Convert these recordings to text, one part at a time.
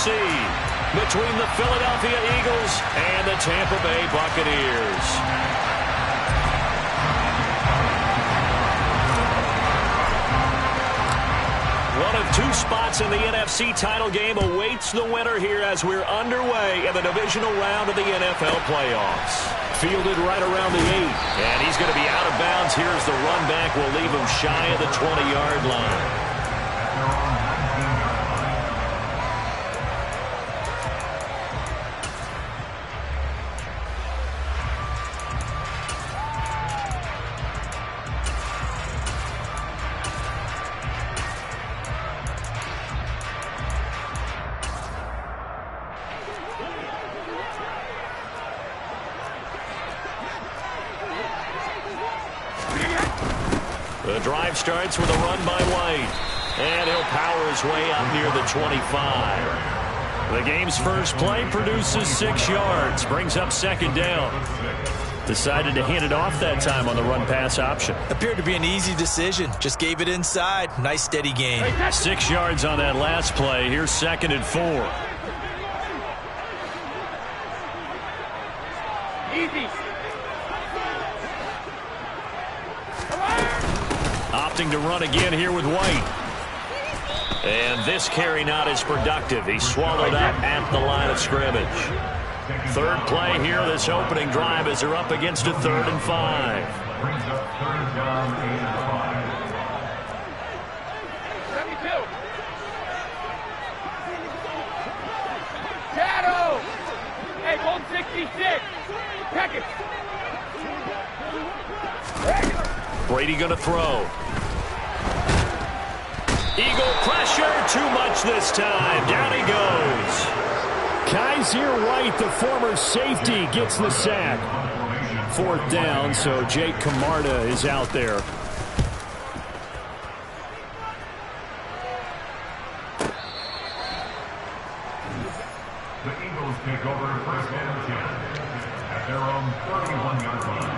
NFC between the Philadelphia Eagles and the Tampa Bay Buccaneers. One of two spots in the NFC title game awaits the winner here as we're underway in the divisional round of the NFL playoffs. Fielded right around the 8, and he's going to be out of bounds. Here's the run back. Will leave him shy of the 20-yard line. The drive starts with a run by White, and he'll power his way up near the 25. The game's first play produces 6 yards, brings up second down. Decided to hand it off that time on the run-pass option. Appeared to be an easy decision. Just gave it inside. Nice steady gain. 6 yards on that last play. Here's 2nd and 4. Easy. Opting to run again here with White. And this carry not as productive. He's swallowed up at the line of scrimmage. Third play here, this opening drive, as they're up against a 3rd and 5. Shadow! Hey, 166! Check it! Brady going to throw. Eagle pressure, too much this time. Down he goes. Kaiser White, the former safety, gets the sack. 4th down, so Jake Camarda is out there. The Eagles take over 1st and 10 at their own 31-yard line.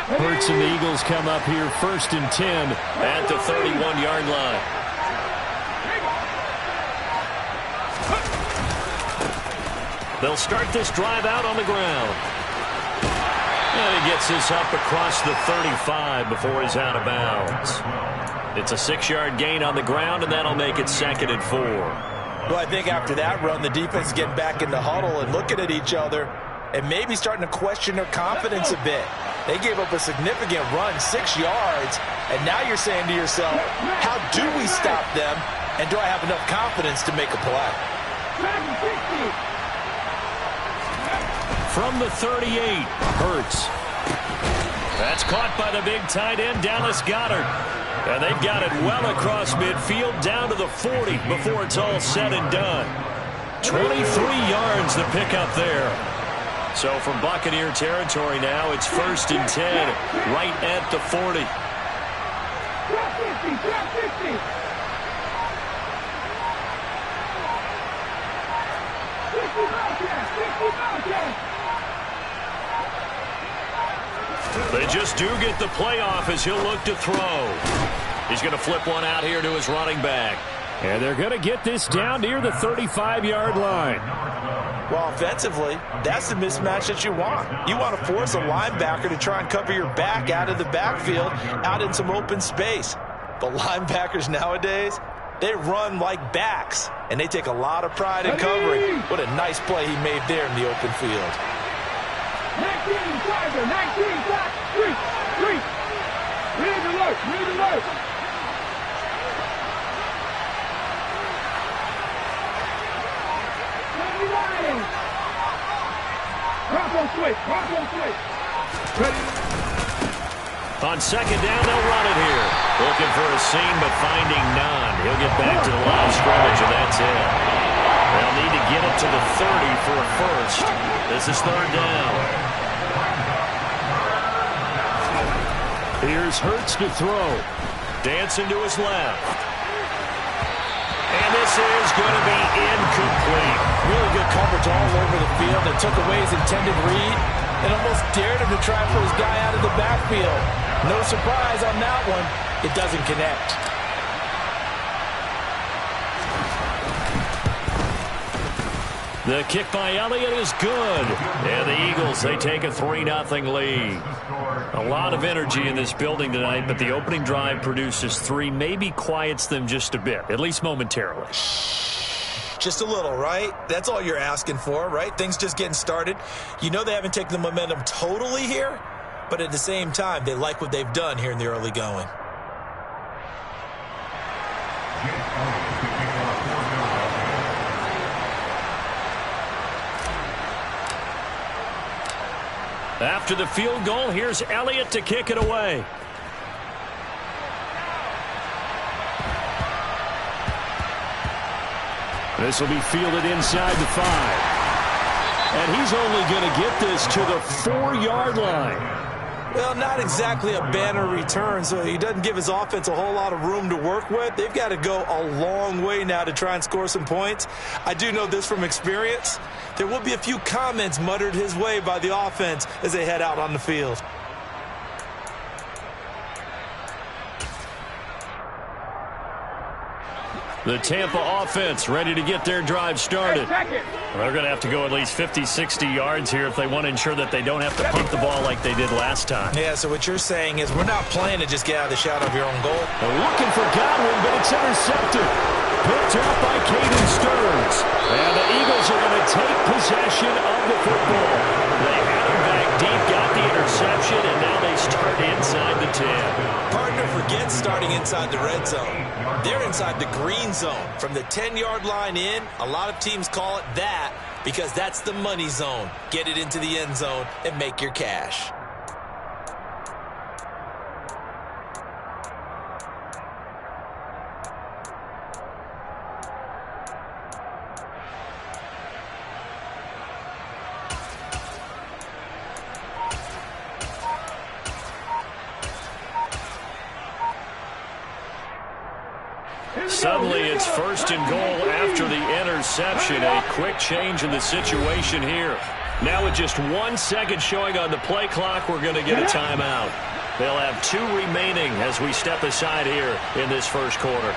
Hurts and the Eagles come up here 1st and 10 at the 31-yard line. They'll start this drive out on the ground. And he gets this up across the 35 before he's out of bounds. It's a 6-yard gain on the ground, and that'll make it 2nd and 4. Well, I think after that run, the defense is getting back in the huddle and looking at each other and maybe starting to question their confidence a bit. They gave up a significant run, 6 yards, and now you're saying to yourself, how do we stop them, and do I have enough confidence to make a play? From the 38, Hurts. That's caught by the big tight end, Dallas Goedert. And they've got it well across midfield down to the 40 before it's all said and done. 23 yards the pickup there. So from Buccaneer territory now, it's 1st and 10, right at the 40. They just do get the playoff as he'll look to throw. He's going to flip one out here to his running back. And they're going to get this down near the 35-yard line. Well, offensively, that's the mismatch that you want. You want to force a linebacker to try and cover your back out of the backfield, out in some open space. But linebackers nowadays, they run like backs, and they take a lot of pride in covering. What a nice play he made there in the open field. 19, Tiger, 19, back, 3. Read alert, read alert. On 2nd down, they'll run it here. Looking for a seam, but finding none. He'll get back to the line of scrimmage, and that's it. They'll need to get it to the 30 for a first. This is 3rd down. Here's Hurts to throw. Dancing to his left. And this is going to be incomplete. Really good coverage all over the field. It took away his intended read and almost dared him to try for his guy out of the backfield. No surprise on that one. It doesn't connect. The kick by Elliott is good. And the Eagles, they take a 3-0 lead. A lot of energy in this building tonight, but the opening drive produces 3, maybe quiets them just a bit, at least momentarily. Just a little, right? That's all you're asking for, right? Things just getting started. You know they haven't taken the momentum totally here, but at the same time, they like what they've done here in the early going. After the field goal, here's Elliott to kick it away. This will be fielded inside the 5. And he's only going to get this to the 4-yard line. Well, not exactly a banner return, so he doesn't give his offense a whole lot of room to work with. They've got to go a long way now to try and score some points. I do know this from experience. There will be a few comments muttered his way by the offense as they head out on the field. The Tampa offense ready to get their drive started. They're going to have to go at least 50, 60 yards here if they want to ensure that they don't have to punt the ball like they did last time. Yeah, so what you're saying is we're not playing to just get out of the shadow of your own goal. They're looking for Godwin, but it's intercepted. Picked up by Caden Stearns. And the Eagles are going to take possession of the football. They had him back deep, got the interception, and now they start inside the 10. Partner forgets starting inside the red zone. They're inside the green zone. From the 10-yard line in, a lot of teams call it that because that's the money zone. Get it into the end zone and make your cash. Suddenly it's 1st and goal after the interception. A quick change in the situation here. Now with just 1 second showing on the play clock, we're going to get a timeout. They'll have 2 remaining as we step aside here in this first quarter.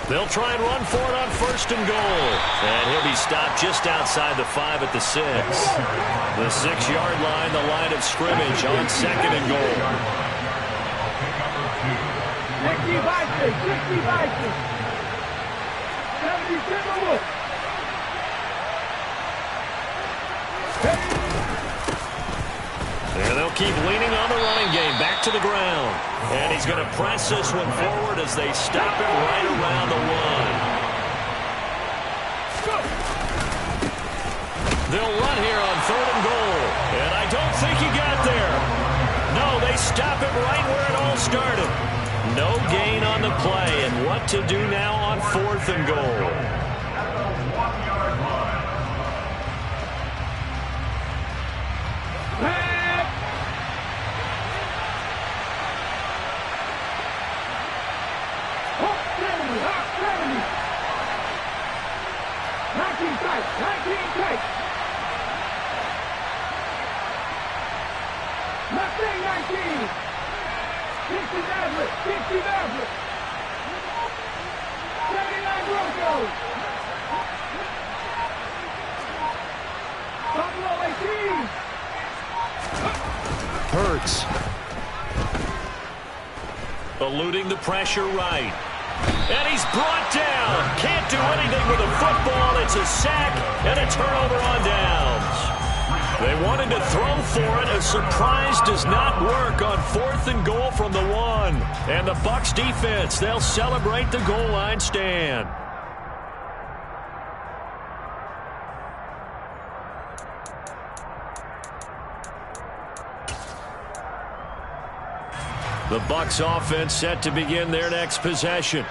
They'll try and run for it on 1st and goal. And he'll be stopped just outside the 5 at the 6. The 6-yard line, the line of scrimmage on 2nd and goal. 60 Vikings, 60 Vikings. 70 Timberwolves. And they'll keep leaning on the running game. Back to the ground. And he's going to press this one forward as they stop it right around the 1. They'll run here on 3rd and goal. And I don't think he got there. No, they stop it right where it all started. No gain on the play. And what to do now on 4th and goal. Hurts. Eluding the pressure right. And he's brought down. Can't do anything with a football. It's a sack and a turnover on downs. They wanted to throw for it. A surprise does not work on 4th and goal from the 1. And the Bucs defense, they'll celebrate the goal line stand. The Bucs offense set to begin their next possession.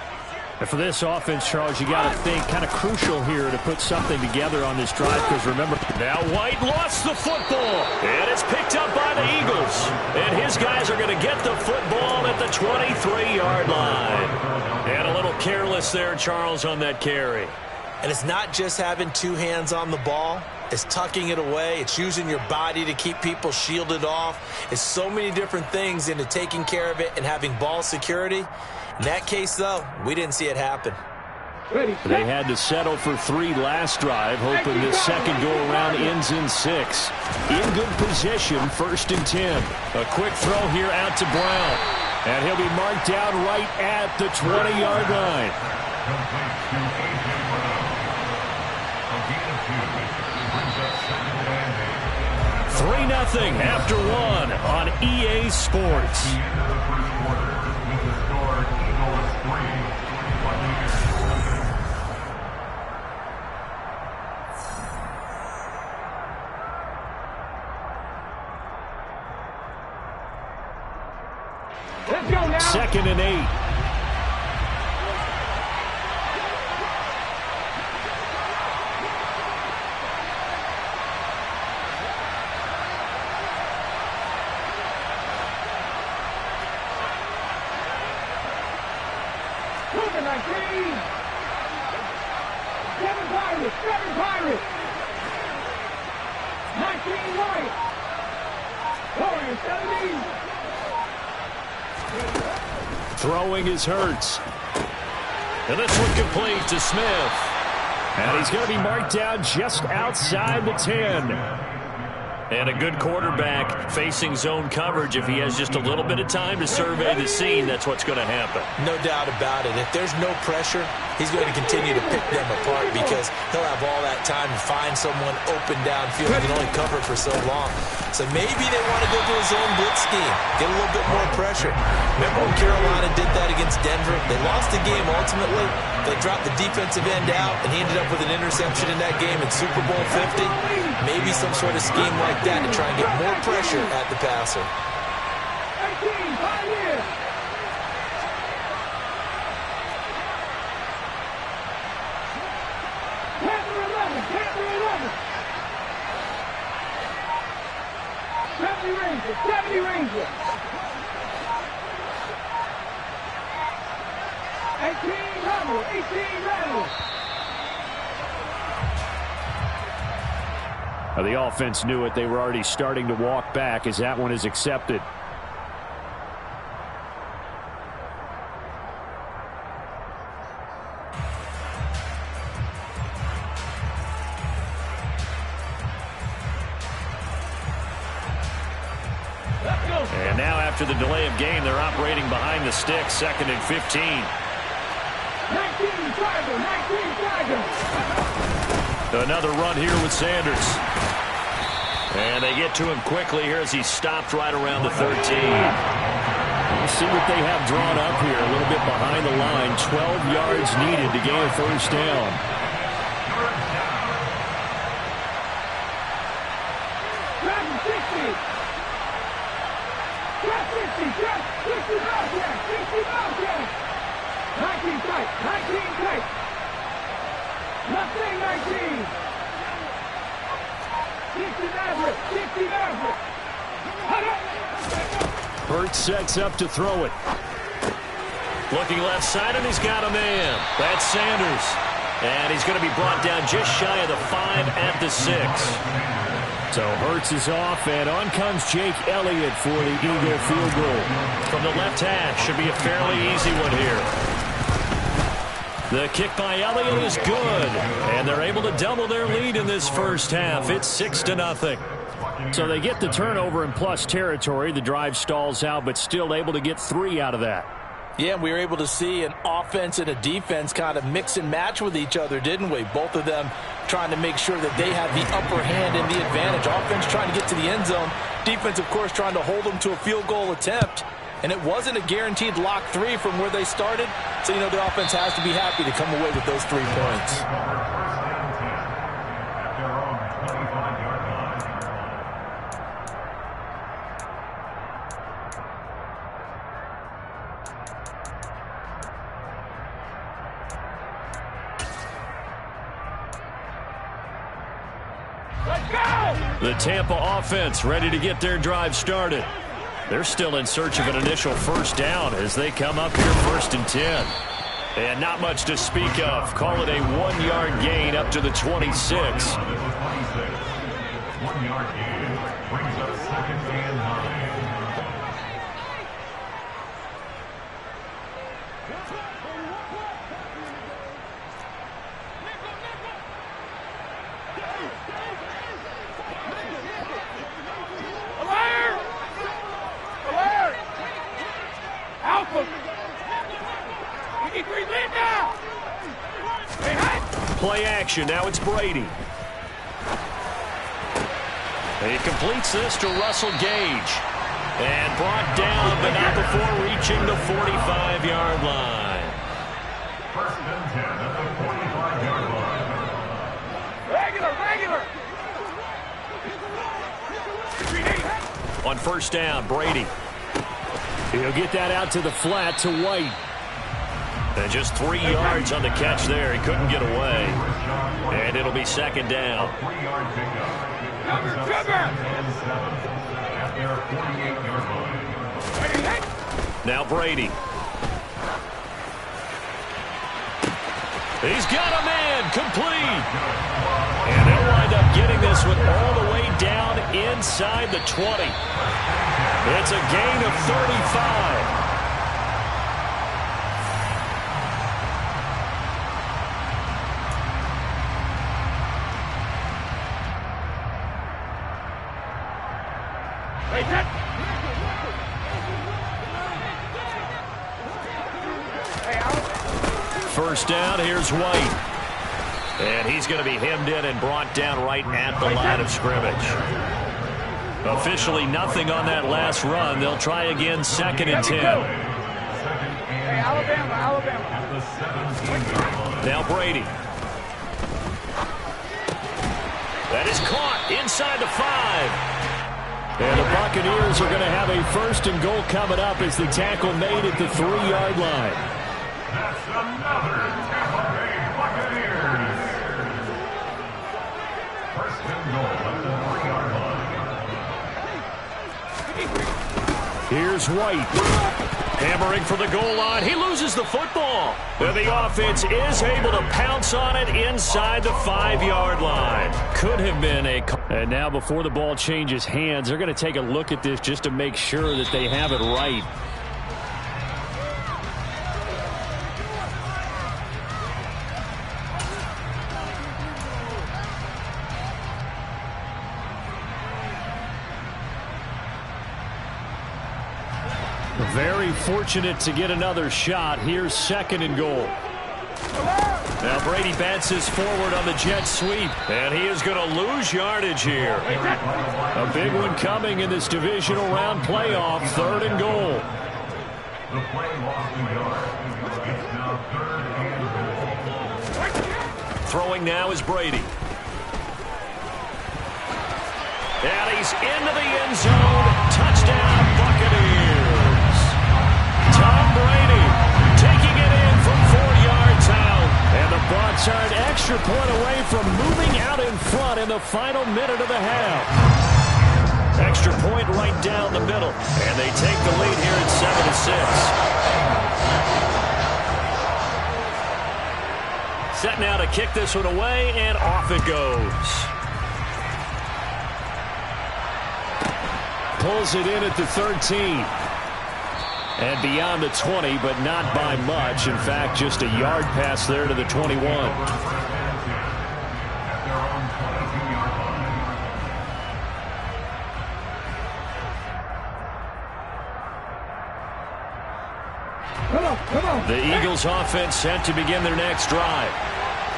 And for this offense, Charles, you got to think kind of crucial here to put something together on this drive, because remember, now White lost the football, and it's picked up by the Eagles. And his guys are going to get the football at the 23-yard line. And a little careless there, Charles, on that carry. And it's not just having two hands on the ball. It's tucking it away. It's using your body to keep people shielded off. It's so many different things into taking care of it and having ball security. In that case, though, we didn't see it happen. They had to settle for 3 last drive, hoping this second go-around ends in 6. In good position, 1st and 10. A quick throw here out to Brown. And he'll be marked down right at the 20-yard line. 3-0 after 1 on EA Sports. Let's go now. 2nd and 8. Moving 19. 7 Pirates. 7 Pirates. 19 White. Warriors 17. Throwing is Hurts. And this one complete to Smith. And he's going to be marked down just outside the 10. And a good quarterback facing zone coverage. If he has just a little bit of time to survey the scene, that's what's going to happen. No doubt about it. If there's no pressure, he's going to continue to pick them apart because he'll have all that time to find someone open downfield. He can only cover for so long. So maybe they want to go to a zone blitz scheme, get a little bit more pressure. Remember when Carolina did that against Denver? They lost the game ultimately. They dropped the defensive end out, and he ended up with an interception in that game in Super Bowl 50. Maybe some sort of scheme like that to try and get more pressure at the passer. 18, Pioneer. Panther 11, Panther 11. 70 Rangers, 70 Rangers. 18 Rebel, 18 Rebel. Now, the offense knew it. They were already starting to walk back as that one is accepted. And now after the delay of game, they're operating behind the sticks, 2nd and 15. 19 Tiger, 19 Tiger. Another run here with Sanders. And they get to him quickly here as he stopped right around the 13. Let's see what they have drawn up here. A little bit behind the line. 12 yards needed to gain a 1st down. Grab 60. Grab 60. Grab 60 Bobcat. 60 Bobcat. 19 tight. 19 tight. Mustang 19. 60 Maverick. 60 Maverick. Hurts sets up to throw it. Looking left side, and he's got a man. That's Sanders. And he's going to be brought down just shy of the 5 at the 6. So Hurts is off, and on comes Jake Elliott for the Eagle field goal. From the left hash, should be a fairly easy one here. The kick by Elliott is good, and they're able to double their lead in this first half. It's 6-0. So they get the turnover in plus territory. The drive stalls out, but still able to get 3 out of that. Yeah, we were able to see an offense and a defense kind of mix and match with each other, didn't we? Both of them trying to make sure that they have the upper hand and the advantage. Offense trying to get to the end zone. Defense, of course, trying to hold them to a field goal attempt. And it wasn't a guaranteed lock 3 from where they started. So, you know, the offense has to be happy to come away with those 3 points. Let's go! The Tampa offense ready to get their drive started. They're still in search of an initial first down as they come up here 1st and 10. And not much to speak of. Call it a 1-yard gain up to the 26. 1-yard gain brings up 2nd and 9. Play action. Now it's Brady. He completes this to Russell Gage. And brought down, but not before reaching the 45-yard line. 1st and 10 at the 45-yard line. Regular! On 1st down, Brady. He'll get that out to the flat to White. And just 3 yards on the catch there. He couldn't get away. And it'll be 2nd down. 3-yard pickup. Cover! And 7 at their 48-yard line. Now Brady. He's got a man complete. And they'll wind up getting this one all the way down inside the 20. It's a gain of 35. First down, here's White. And he's going to be hemmed in and brought down right at the line of scrimmage. Officially nothing on that last run. They'll try again 2nd and 10. Alabama. Now Brady. That is caught inside the 5. And the Buccaneers are going to have a 1st and goal coming up as the tackle made at the 3-yard line. That's another Tampa Bay Buccaneers. 1st and goal at the 3-yard line. Here's White. Hammering for the goal line. He loses the football. And the offense is able to pounce on it inside the 5-yard line. Could have been a... And now before the ball changes hands, they're going to take a look at this just to make sure that they have it right. Very fortunate to get another shot. Here's 2nd and goal. Now Brady bounces forward on the jet sweep, and he is going to lose yardage here. A big one coming in this divisional round playoff. 3rd and goal. The play lost 2 yards. It's now 3rd and goal. Throwing now is Brady. And he's into the end zone. Touchdown, Buccaneers. Tom Brady taking it in from 4 yards out. And the Bucs are an extra point away from moving out in front in the final minute of the half. Extra point right down the middle. And they take the lead here at 7-6. Set now to kick this one away, and off it goes. Pulls it in at the 13. And beyond the 20, but not by much. In fact, just a yard pass there to the 21. The Eagles offense set to begin their next drive.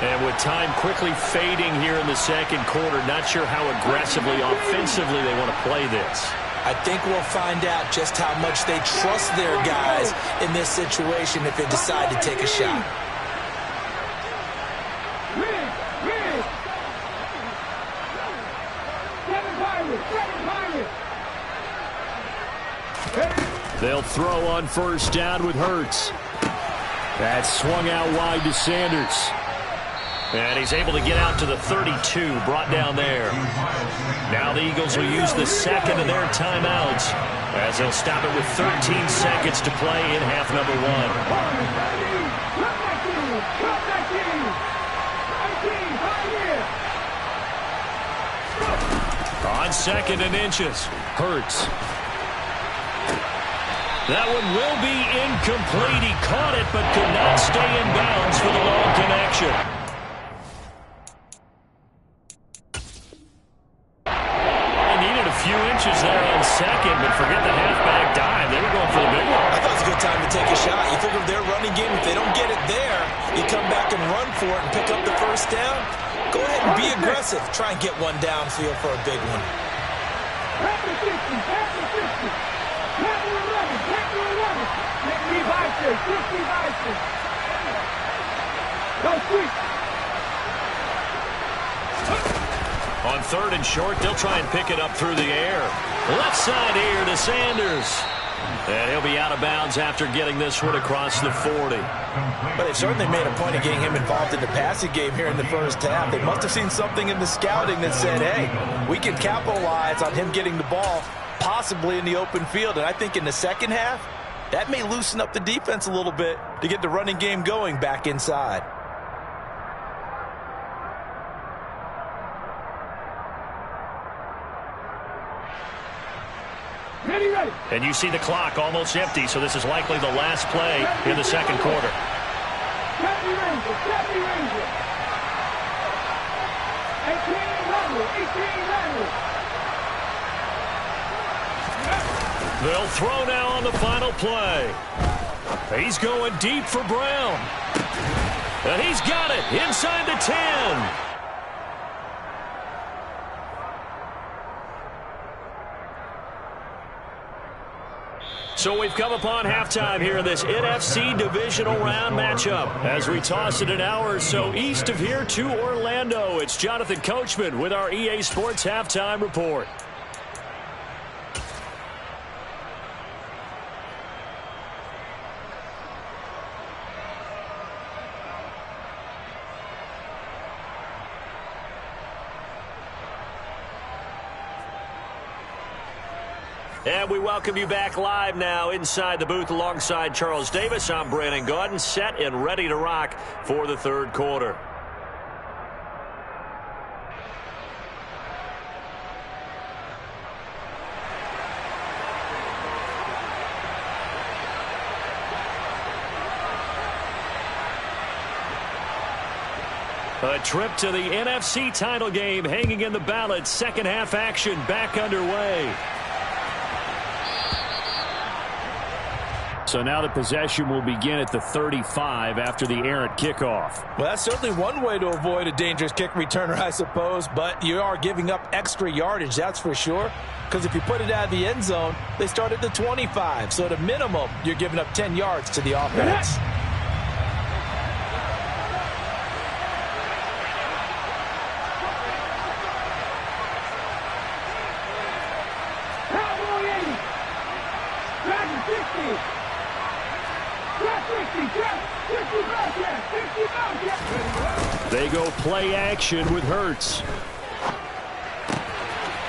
And with time quickly fading here in the 2nd quarter, not sure how aggressively, offensively they want to play this. I think we'll find out just how much they trust their guys in this situation if they decide to take a shot. They'll throw on 1st down with Hurts. That swung out wide to Sanders. And he's able to get out to the 32, brought down there. Now the Eagles will use the second of their timeouts as they'll stop it with 13 seconds to play in half number 1. On second and inches, Hurts. That one will be incomplete. He caught it but could not stay in bounds for the long connection. Needed a few inches there on second, but forget the halfback dive. They were going for the big one. I thought it was a good time to take a shot. You figure their running game, if they don't get it there, you come back and run for it and pick up the first down. Go ahead and be aggressive. Try and get one downfield for a big one. On third and short, they'll try and pick it up through the air. Left side here to Sanders. And he'll be out of bounds after getting this one across the 40. But they've certainly made a point of getting him involved in the passing game here in the first half. They must have seen something in the scouting that said, hey, we can capitalize on him getting the ball possibly in the open field. And I think in the second half, that may loosen up the defense a little bit to get the running game going back inside. And you see the clock almost empty, so this is likely the last play in the second quarter. They'll throw now on the final play. He's going deep for Brown. And he's got it inside the 10. So we've come upon halftime here in this NFC divisional round matchup. As we toss it an hour or so east of here to Orlando, it's Jonathan Coachman with our EA Sports Halftime Report. And we welcome you back live now inside the booth alongside Charles Davis. I'm Brandon Gaudin, set and ready to rock for the third quarter. A trip to the NFC title game hanging in the balance. Second half action back underway. So now the possession will begin at the 35 after the errant kickoff. Well, that's certainly one way to avoid a dangerous kick returner, I suppose, but you are giving up extra yardage, that's for sure, because if you put it out of the end zone, they start at the 25. So at a minimum, you're giving up 10 yards to the offense. They go play action with Hurts.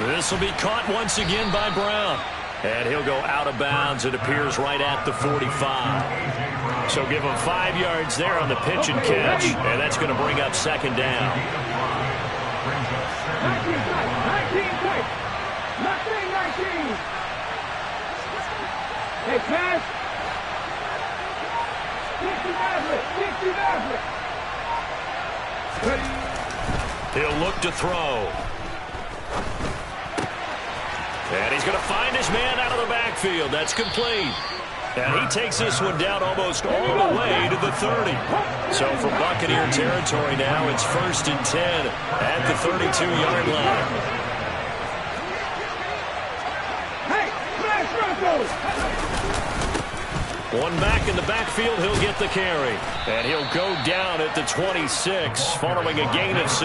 This will be caught once again by Brown. And he'll go out of bounds. It appears right at the 45. So give him 5 yards there on the pitch and catch. And that's going to bring up second down. 19 Hey, pass. 60 Maverick. He'll look to throw. And he's going to find his man out of the backfield. That's complete. And he takes this one down almost all the way to the 30. So from Buccaneer territory now, it's 1st and 10 at the 32-yard line. Hey, smash Russell! One back in the backfield, he'll get the carry. And he'll go down at the 26 following a gain of 6.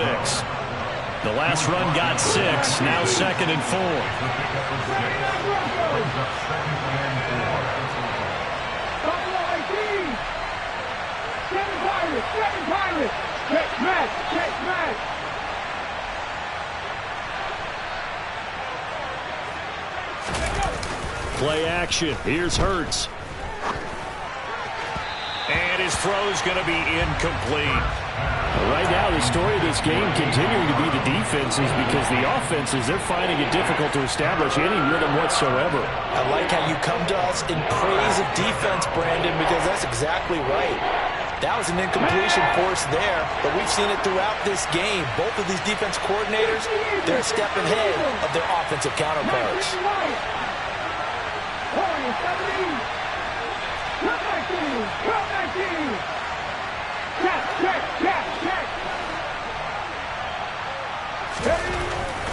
The last run got 6, now 2nd and 4. Smash. Check smash. Play action. Here's Hurts. And his throw's going to be incomplete. Right now, the story of this game continuing to be the defenses, because the offenses, they're finding it difficult to establish any rhythm whatsoever. I like how you come to us in praise of defense, Brandon, because that's exactly right. That was an incompletion forced there, but we've seen it throughout this game. Both of these defense coordinators, they're a step ahead of their offensive counterparts.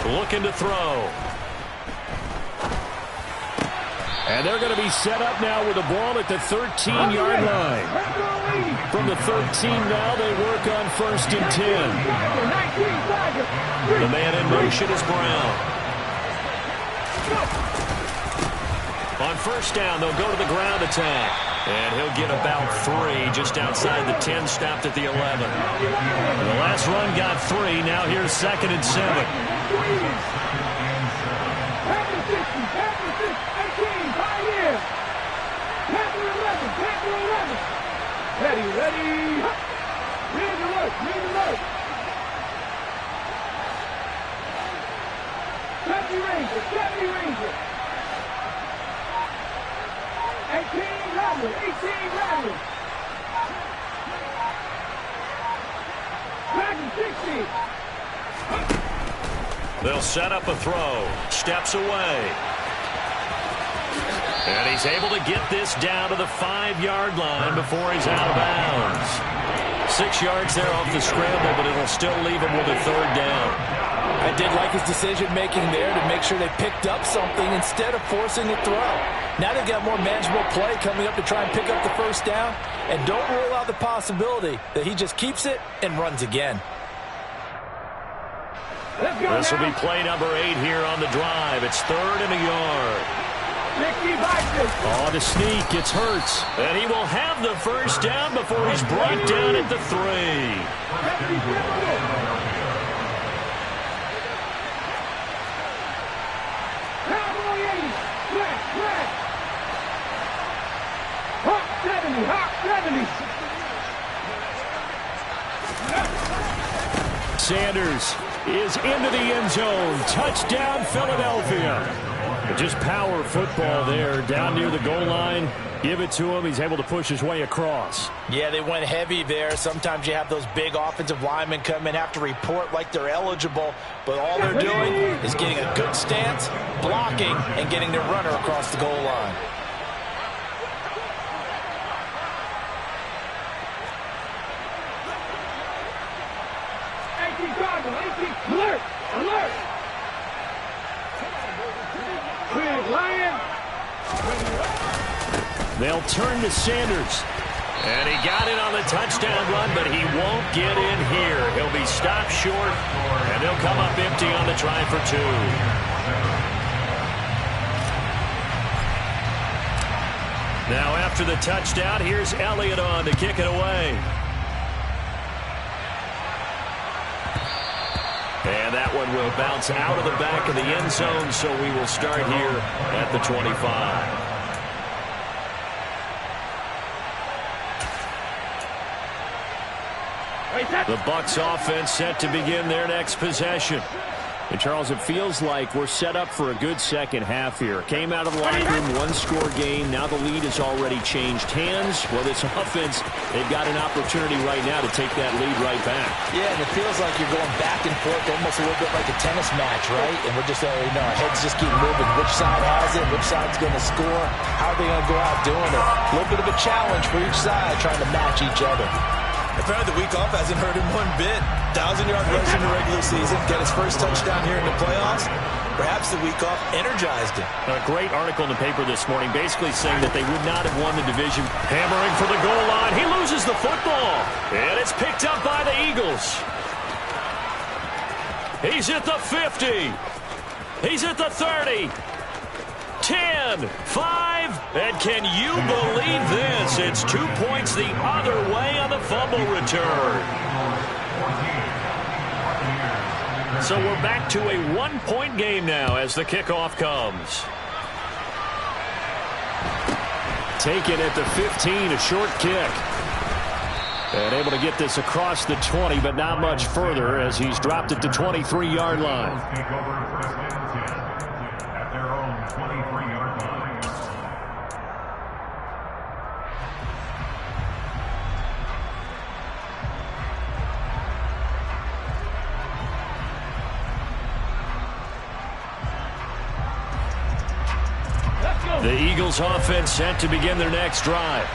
Looking to throw. And they're going to be set up now with the ball at the 13-yard line. From the 13 now, they work on 1st and 10. The man in motion is Brown. On 1st down, they'll go to the ground attack. And he'll get about 3 just outside the 10, stopped at the 11. The last run got 3. Now here's 2nd and 7. Ready. Read alert. Deputy Ranger. 18 Rattler. Dragon 60. They'll set up a throw. Steps away. And he's able to get this down to the 5-yard line before he's out of bounds. 6 yards there off the scramble, but it'll still leave him with a 3rd down. I did like his decision-making there to make sure they picked up something instead of forcing the throw. Now they've got more manageable play coming up to try and pick up the 1st down, and don't rule out the possibility that he just keeps it and runs again. This will be play number 8 here on the drive. It's 3rd and a yard. Oh, the sneak. It's Hurts. And he will have the 1st down before he's brought down at the 3. Sanders is into the end zone. Touchdown, Philadelphia. Just power football there down near the goal line. Give it to him. He's able to push his way across. Yeah, they went heavy there. Sometimes you have those big offensive linemen come in, have to report like they're eligible, but all they're doing is getting a good stance, blocking, and getting their runner across the goal line. Alert! They'll turn to Sanders. And he got it on the touchdown run, but he won't get in here. He'll be stopped short, and they'll come up empty on the try for 2. Now after the touchdown, here's Elliott on to kick it away. And that one will bounce out of the back of the end zone, so we will start here at the 25. The Bucs offense set to begin their next possession. And, Charles, it feels like we're set up for a good second half here. Came out of the locker room, one-score game. Now the lead has already changed hands. Well, this offense, they've got an opportunity right now to take that lead right back. Yeah, and it feels like you're going back and forth almost a little bit like a tennis match, right? And we're just, our heads just keep moving. Which side has it? Which side's going to score? How are they going to go out doing it? A little bit of a challenge for each side trying to match each other. Apparently the week off hasn't hurt him one bit. 1,000-yard rush in the regular season, get his first touchdown here in the playoffs. Perhaps the week off energized him. A great article in the paper this morning basically saying that they would not have won the division. Hammering for the goal line. He loses the football. And it's picked up by the Eagles. He's at the 50. He's at the 30. 10, 5, and can you believe this? It's 2 points the other way on the fumble return. So we're back to a 1-point game now as the kickoff comes. Taken at the 15, a short kick. And able to get this across the 20, but not much further as he's dropped it to 23-yard line. Take over first and 10 at their own 23-yard line. The Eagles offense set to begin their next drive.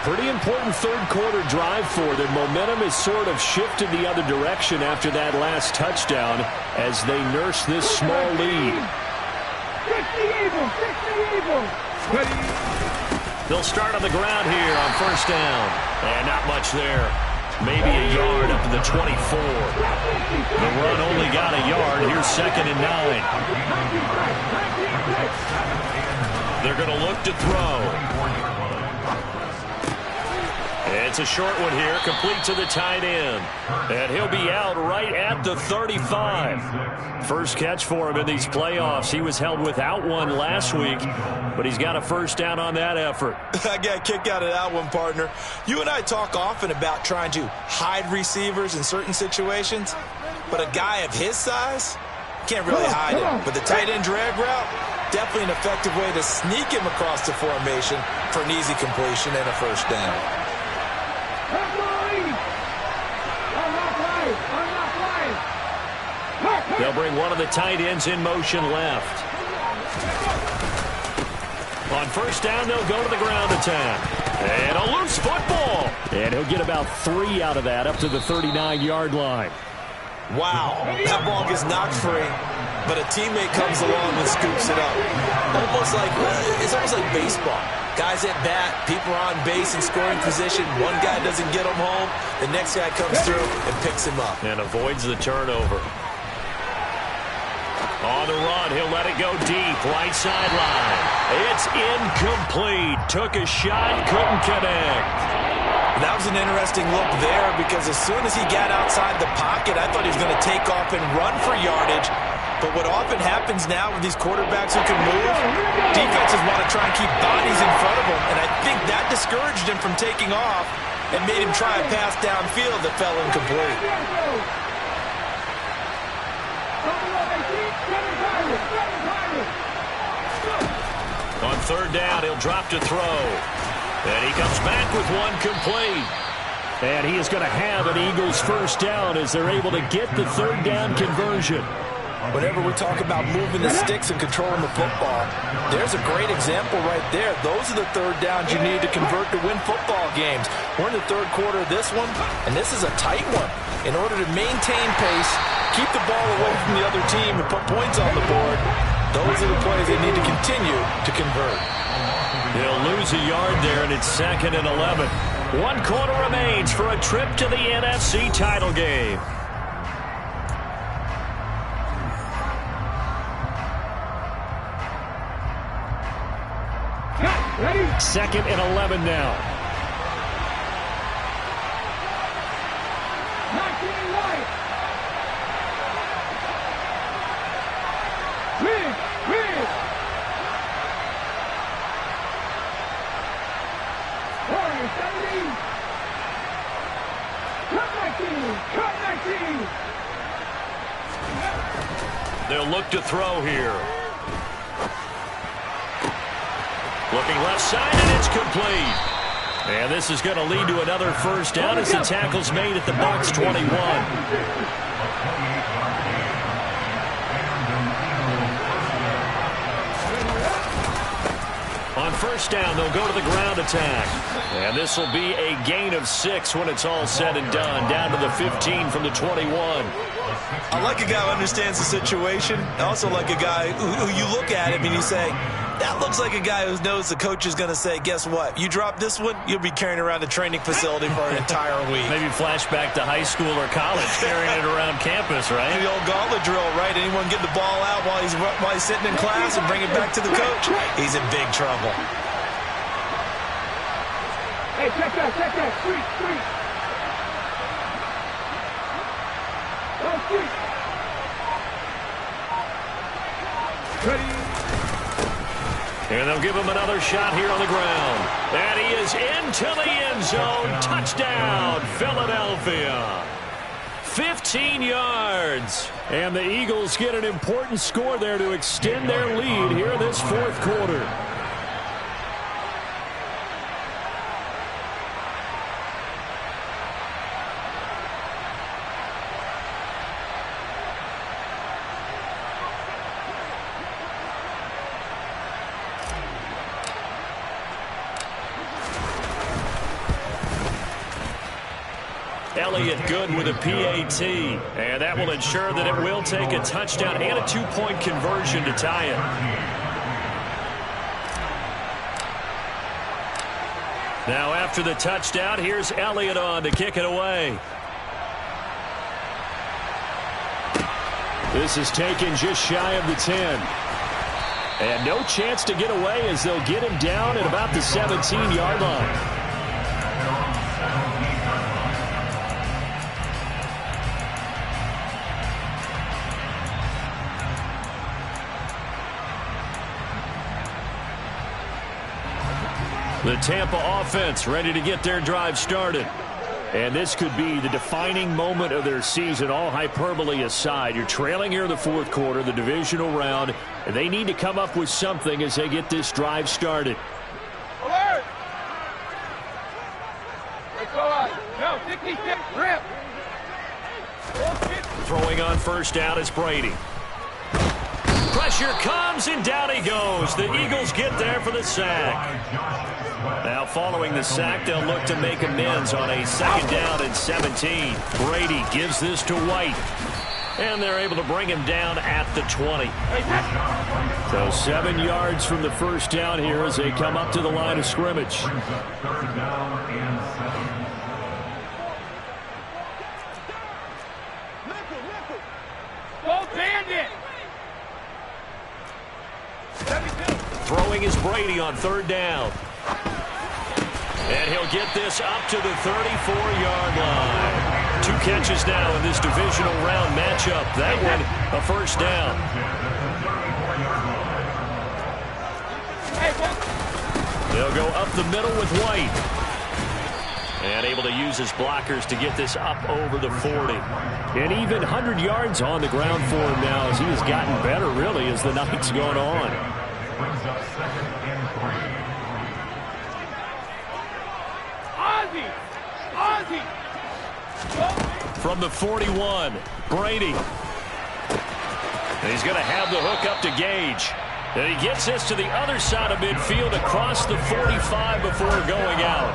Pretty important third-quarter drive for them. Momentum has sort of shifted the other direction after that last touchdown as they nurse this small lead. They'll start on the ground here on first down. And not much there. Maybe a yard up to the 24. The run only got a yard. Here's 2nd and 9. They're going to look to throw. It's a short one here, complete to the tight end. And he'll be out right at the 35. First catch for him in these playoffs. He was held without one last week, but he's got a first down on that effort. I got a kick out of that one, partner. You and I talk often about trying to hide receivers in certain situations, but a guy of his size can't really hide him. But the tight end drag route, definitely an effective way to sneak him across the formation for an easy completion and a first down. They'll bring one of the tight ends in motion left. On first down, they'll go to the ground attack. And a loose football. And he'll get about 3 out of that up to the 39-yard line. Wow, that ball gets knocked free, but a teammate comes along and scoops it up. It's almost like baseball. Guys at bat, people are on base in scoring position. One guy doesn't get him home. The next guy comes through and picks him up. And avoids the turnover. On the run, he'll let it go deep, right sideline. It's incomplete. Took a shot, couldn't connect. That was an interesting look there because as soon as he got outside the pocket, I thought he was going to take off and run for yardage. But what often happens now with these quarterbacks who can move, defenses want to try and keep bodies in front of them. And I think that discouraged him from taking off and made him try a pass downfield that fell incomplete. On third down, he'll drop to throw. And he comes back with one complete. And he is going to have an Eagles first down as they're able to get the third down conversion. Whenever we talk about moving the sticks and controlling the football, there's a great example right there. Those are the third downs you need to convert to win football games. We're in the third quarter of this one, and this is a tight one. In order to maintain pace, keep the ball away from the other team, and put points on the board, those are the plays they need to continue to convert. They'll lose a yard there, and it's 2nd and 11. 1 quarter remains for a trip to the NFC title game. Ready? 2nd and 11 now. 19 right. Rig. Warrior 70. Cut 19. They'll look to throw here. Looking left side, and it's complete. And this is going to lead to another first down as the tackle's made at the Bucs 21. On first down, they'll go to the ground attack. And this will be a gain of 6 when it's all said and done. Down to the 15 from the 21. I like a guy who understands the situation. I also like a guy who you look at him and you say, that looks like a guy who knows the coach is going to say, guess what? You drop this one, you'll be carrying around the training facility for an entire week. Maybe flashback to high school or college, carrying it around campus, right? The old gauntlet drill, right? Anyone get the ball out while he's sitting in class and bring it back to the coach? He's in big trouble. Hey, check that. Street. And they'll give him another shot here on the ground. And he is into the end zone. Touchdown, Philadelphia. 15 yards. And the Eagles get an important score there to extend their lead here in this fourth quarter. Elliott good with a PAT, and that will ensure that it will take a touchdown and a two-point conversion to tie it. Now after the touchdown, here's Elliott on to kick it away. This is taken just shy of the 10. And no chance to get away as they'll get him down at about the 17-yard line. The Tampa offense ready to get their drive started. And this could be the defining moment of their season, all hyperbole aside. You're trailing here in the fourth quarter, the divisional round, and they need to come up with something as they get this drive started. Alert! Let's go out. No, 66, rip! Throwing on first down is Brady. Pressure comes, and down he goes. The Eagles get there for the sack. Now following the sack, they'll look to make amends on a second down and 17. Brady gives this to White. And they're able to bring him down at the 20. So 7 yards from the first down here as they come up to the line of scrimmage. Third down and 7. Go Bandit! Throwing is Brady on third down. And he'll get this up to the 34-yard line. 2 catches now in this divisional round matchup. That one, a first down. They'll go up the middle with White. And able to use his blockers to get this up over the 40. And even 100 yards on the ground for him now as he has gotten better, really, as the night's gone on. Brings up second and 3. Ozzy! From the 41, Brady. And he's going to have the hook up to Gage. And he gets this to the other side of midfield across the 45 before going out.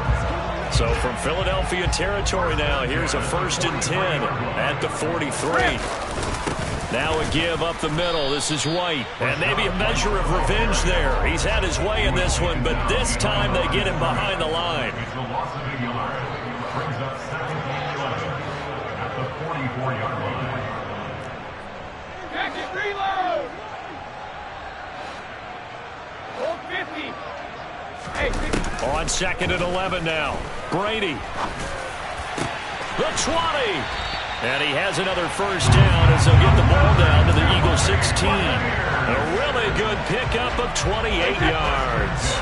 So from Philadelphia territory now, here's a 1st and 10 at the 43. Now a give up the middle. This is White. And maybe a measure of revenge there. He's had his way in this one, but this time they get him behind the line. Brings up second and 11 at the 44-yard line. Jacket reload! Hold 50. Hey, 50. On second and 11 now. Brady. The 20. And he has another first down as they'll get the ball down to the Eagles 16. A really good pickup of 28 yards.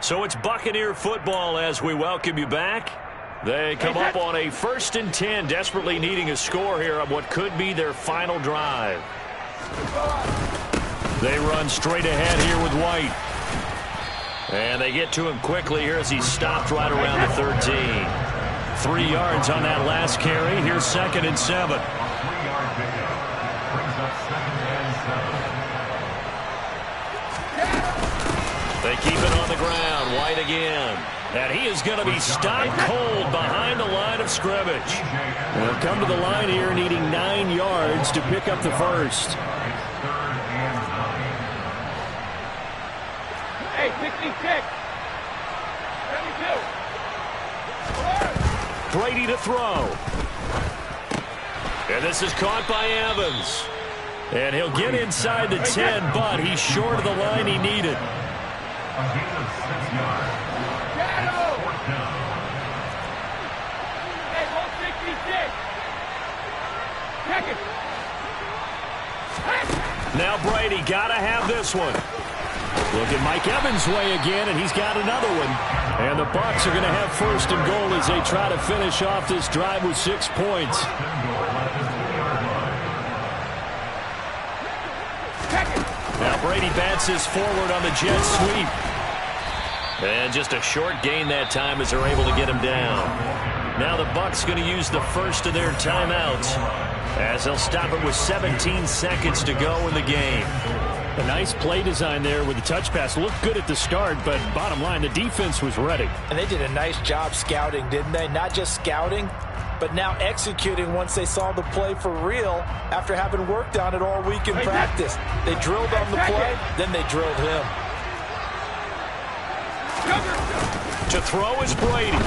So it's Buccaneer football as we welcome you back. They come up on a 1st and 10, desperately needing a score here on what could be their final drive. They run straight ahead here with White. And they get to him quickly here as he stopped right around the 13. 3 yards on that last carry. Here's 2nd and 7. 3-yard pickup. Brings up second and 7. They keep it on the ground. White again. And he is going to be stopped cold behind the line of scrimmage. They'll come to the line here needing 9 yards to pick up the first. Hey, 66. 72. Brady to throw. And this is caught by Evans. And he'll get inside the 10, but he's short of the line he needed. A gain of 6 yards. Fourth down. Now Brady got to have this one. Look at Mike Evans' way again, and he's got another one. And the Bucs are going to have first and goal as they try to finish off this drive with 6 points. Now Brady bats this forward on the jet sweep. And just a short gain that time as they're able to get him down. Now the Bucs going to use the first of their timeouts as they'll stop it with 17 seconds to go in the game. A nice play design there with the touch pass. Looked good at the start, but bottom line, the defense was ready. And they did a nice job scouting, didn't they? Not just scouting, but now executing once they saw the play for real after having worked on it all week in practice. They drilled on the play, then they drilled him. To throw is Brady.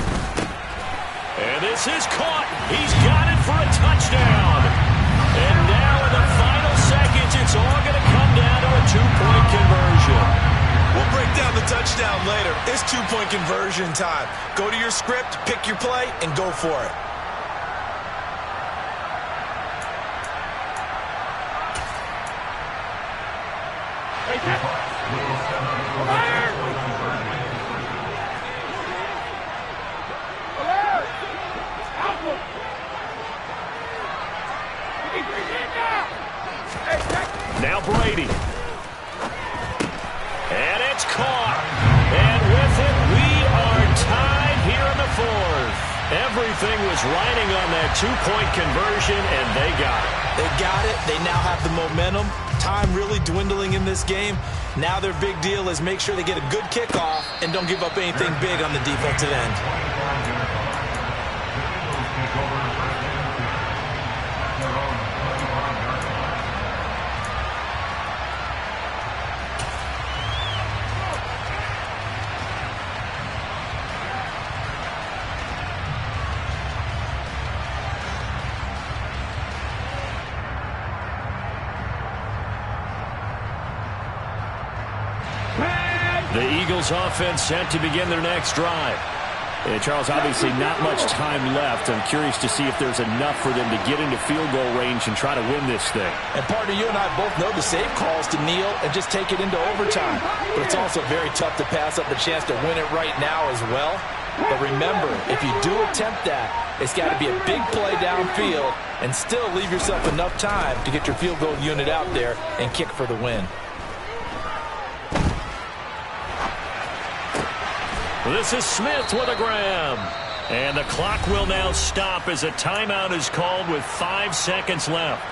And this is caught. He's got it for a touchdown. And now in the final seconds, it's all going to come down to a 2-point conversion. We'll break down the touchdown later. It's 2-point conversion time. Go to your script, pick your play, and go for it. Now Brady. And it's caught. And with it, we are tied here in the fourth. Everything was riding on that 2-point conversion, and they got it. They got it. They now have the momentum. Time really dwindling in this game. Now their big deal is make sure they get a good kickoff and don't give up anything big on the defensive end. The Eagles offense set to begin their next drive. And Charles, obviously not much time left. I'm curious to see if there's enough for them to get into field goal range and try to win this thing. And partner, you and I both know the safe calls to kneel and just take it into overtime. But it's also very tough to pass up the chance to win it right now as well. But remember, if you do attempt that, it's got to be a big play downfield and still leave yourself enough time to get your field goal unit out there and kick for the win. This is Smith with a grab. And the clock will now stop as a timeout is called with 5 seconds left.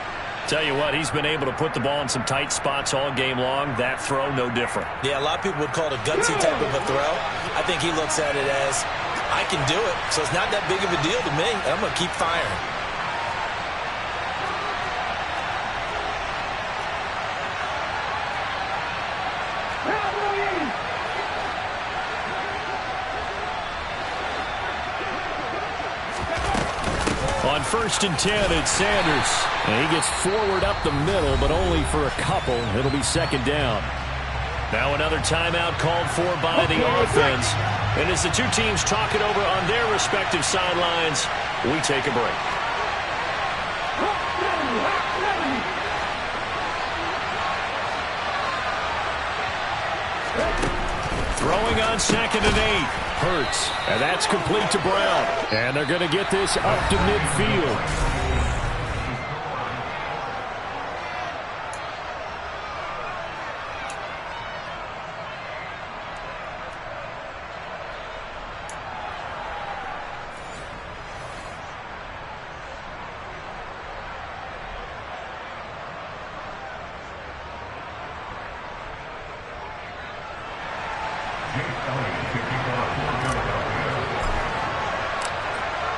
Tell you what, he's been able to put the ball in some tight spots all game long. That throw, no different. Yeah, a lot of people would call it a gutsy type of a throw. I think he looks at it as, I can do it, so it's not that big of a deal to me, and I'm going to keep firing. On 1st and 10, it's Sanders. And he gets forward up the middle, but only for a couple. It'll be second down. Now another timeout called for by the offense. And as the two teams talk it over on their respective sidelines, we take a break. Throwing on 2nd and 8. Hurts. And that's complete to Brown. And they're going to get this up to midfield.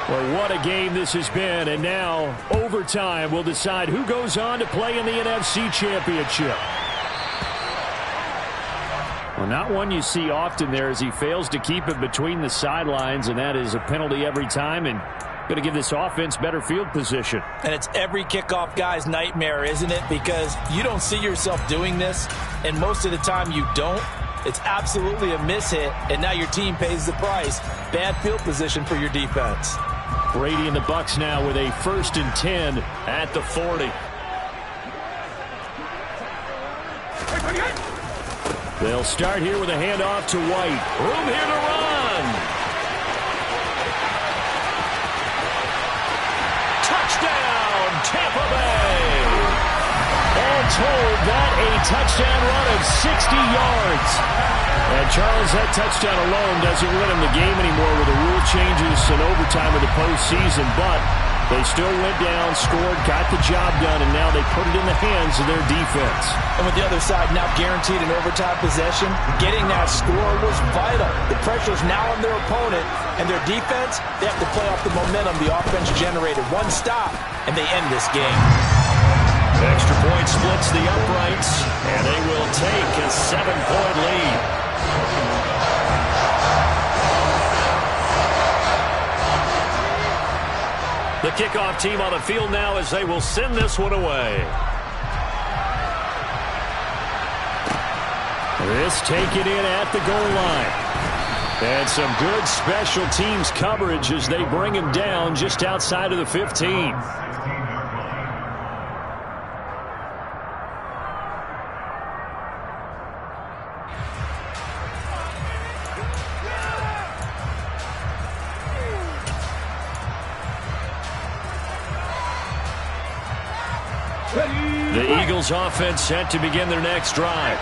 Well, what a game this has been, and now overtime will decide who goes on to play in the NFC Championship. Well, not one you see often there as he fails to keep it between the sidelines, and that is a penalty every time, and going to give this offense better field position. And it's every kickoff guy's nightmare, isn't it? Because you don't see yourself doing this, and most of the time you don't. It's absolutely a mishit, and now your team pays the price. Bad field position for your defense. Brady and the Bucs now with a 1st and 10 at the 40. They'll start here with a handoff to White. Room here to run. Touchdown, Tampa Bay. All told, that a touchdown run of 60 yards. And Charles, that touchdown alone doesn't win him the game anymore with the rule changes and overtime of the postseason, but they still went down, scored, got the job done, and now they put it in the hands of their defense. And with the other side now guaranteed an overtime possession, getting that score was vital. The pressure is now on their opponent, and their defense, they have to play off the momentum the offense generated. One stop, and they end this game. Extra point splits the uprights, and they will take a 7-point lead. The kickoff team on the field now as they will send this one away. This take it in at the goal line. And some good special teams coverage as they bring him down just outside of the 15. The Eagles offense set to begin their next drive.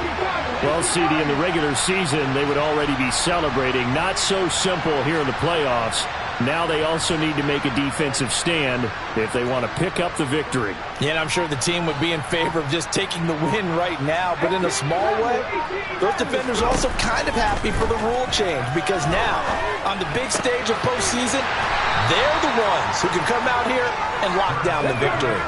Well, CD, in the regular season, they would already be celebrating. Not so simple here in the playoffs. Now they also need to make a defensive stand if they want to pick up the victory. Yeah, and I'm sure the team would be in favor of just taking the win right now, but in a small way, those defenders are also kind of happy for the rule change because now, on the big stage of postseason, they're the ones who can come out here and lock down the victory.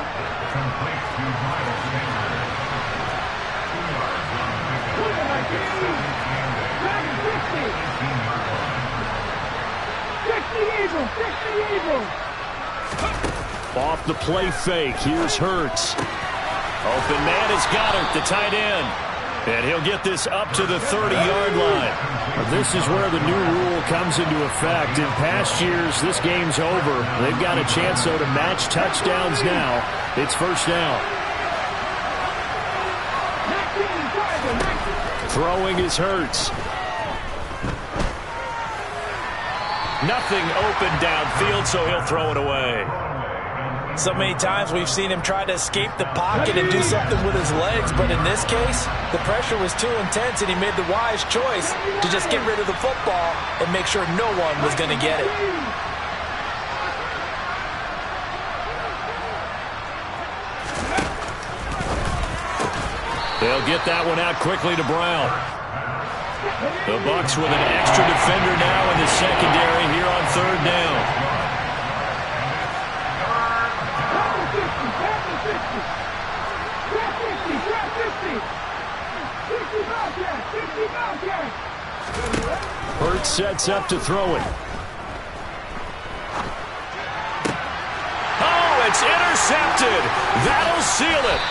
Off the play fake, here's Hurts. Open man is Goddard, the tight end. And he'll get this up to the 30-yard line. This is where the new rule comes into effect. In past years, this game's over. They've got a chance, though, to match touchdowns now. It's first down. Throwing is Hurts. Nothing open downfield, so he'll throw it away. So many times we've seen him try to escape the pocket and do something with his legs, but in this case, the pressure was too intense and he made the wise choice to just get rid of the football and make sure no one was going to get it. They'll get that one out quickly to Brown. The Bucs with an extra defender now in the secondary here on third down. Hurts sets up to throw it. Oh, it's intercepted. That'll seal it.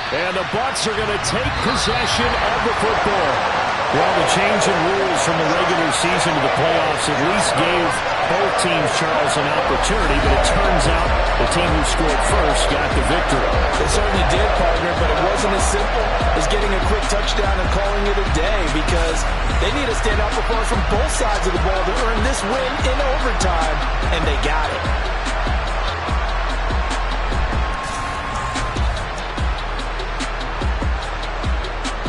And the Bucs are going to take possession of the football. Well, the change in rules from the regular season to the playoffs at least gave both teams, Charles, an opportunity, but it turns out the team who scored first got the victory. It certainly did, partner, but it wasn't as simple as getting a quick touchdown and calling it a day because they need a standout performance from both sides of the ball to earn this win in overtime, and they got it.